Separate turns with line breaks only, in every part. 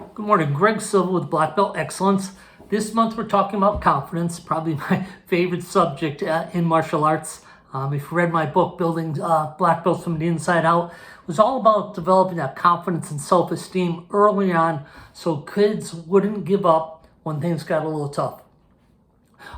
Good morning, Greg Silva with Black Belt Excellence. This month we're talking about confidence, probably my favorite subject in martial arts. If you read my book, Building Black Belts from the Inside Out, it was all about developing that confidence and self-esteem early on so kids wouldn't give up when things got a little tough.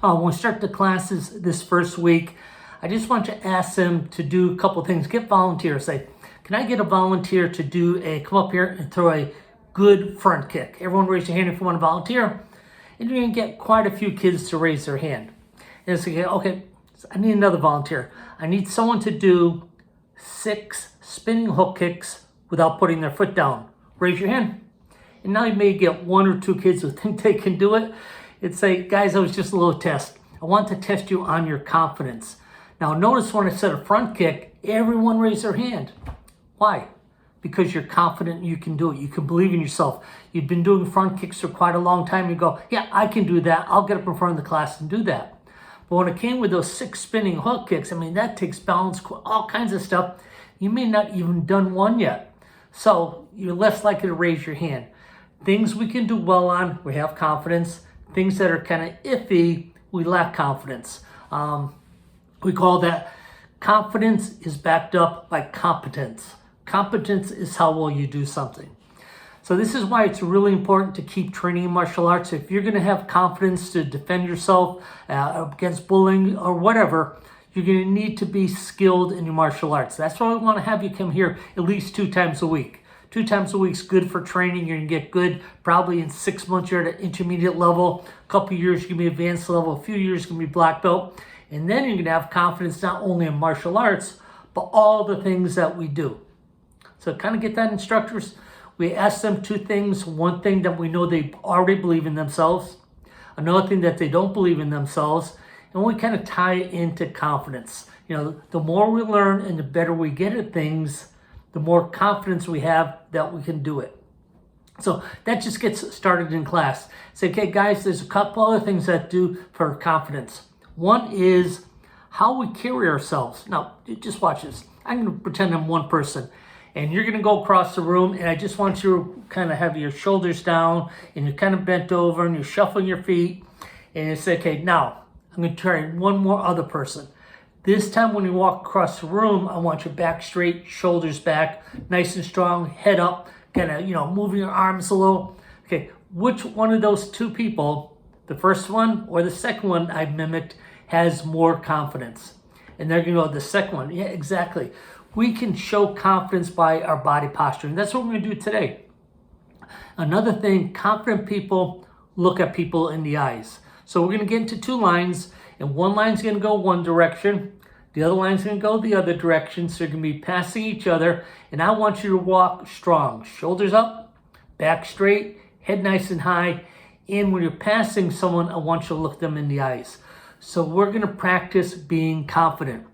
When we start the classes this first week, I just want to ask them to do a couple things. Get volunteers. Say, can I get a volunteer to come up here and throw a good front kick? Everyone raise your hand if you want to volunteer. And you're going to get quite a few kids to raise their hand. And it's okay, I need another volunteer. I need someone to do 6 spinning hook kicks without putting their foot down. Raise your hand. And now you may get 1 or 2 kids who think they can do it. It's like, guys, that was just a little test. I want to test you on your confidence. Now notice when I said a front kick, everyone raised their hand. Why? Because you're confident you can do it. You can believe in yourself. You've been doing front kicks for quite a long time. You go, yeah, I can do that. I'll get up in front of the class and do that. But when it came with those 6 spinning hook kicks, that takes balance, all kinds of stuff. You may not even done one yet. So you're less likely to raise your hand. Things we can do well on, we have confidence. Things that are kind of iffy, we lack confidence. We call that confidence is backed up by competence. Competence is how well you do something. So this is why it's really important to keep training in martial arts. If you're going to have confidence to defend yourself against bullying or whatever, you're going to need to be skilled in your martial arts. That's why we want to have you come here at least 2 times a week. 2 times a week is good for training. You're going to get good. Probably in 6 months, you're at an intermediate level. A couple of years, you're going to be advanced level. A few years, you're going to be black belt. And then you're going to have confidence not only in martial arts, but all the things that we do. So kind of get that, instructors. We ask them 2 things. One thing that we know they already believe in themselves. Another thing that they don't believe in themselves. And we kind of tie it into confidence. The more we learn and the better we get at things, the more confidence we have that we can do it. So that just gets started in class. Say, okay, guys, there's a couple other things that do for confidence. One is how we carry ourselves. Now, just watch this. I'm going to pretend I'm one person. And you're going to go across the room, and I just want you to kind of have your shoulders down, and you're kind of bent over, and you're shuffling your feet. And you say, okay, now, I'm going to try one more other person. This time when you walk across the room, I want your back straight, shoulders back, nice and strong, head up, kind of, moving your arms a little. Okay, which one of those 2 people, the first one or the second one I mimicked, has more confidence? And they're going to go, the second one. Yeah, exactly. We can show confidence by our body posture. And that's what we're going to do today. Another thing, confident people look at people in the eyes. So we're going to get into 2 lines. And one line's going to go one direction. The other line's going to go the other direction. So you're going to be passing each other. And I want you to walk strong. Shoulders up, back straight, head nice and high. And when you're passing someone, I want you to look them in the eyes. So we're going to practice being confident.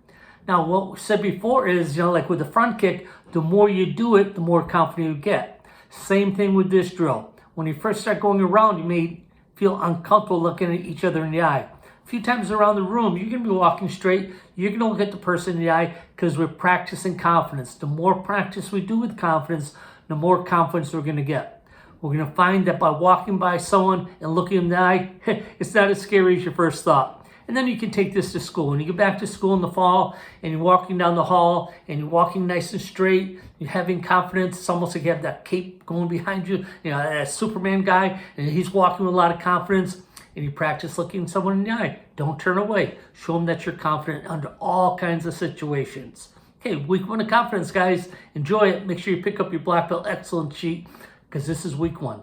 Now, what we said before is, like with the front kick, the more you do it, the more confident you get. Same thing with this drill. When you first start going around, you may feel uncomfortable looking at each other in the eye. A few times around the room, you're going to be walking straight. You're going to look at the person in the eye because we're practicing confidence. The more practice we do with confidence, the more confidence we're going to get. We're going to find that by walking by someone and looking in the eye, it's not as scary as your first thought. And then you can take this to school. When you get back to school in the fall and you're walking down the hall and you're walking nice and straight, you're having confidence. It's almost like you have that cape going behind you, that Superman guy, and he's walking with a lot of confidence. And you practice looking someone in the eye. Don't turn away. Show them that you're confident under all kinds of situations. Okay, week 1 of confidence, guys. Enjoy it. Make sure you pick up your Black Belt Excellence sheet because this is week 1.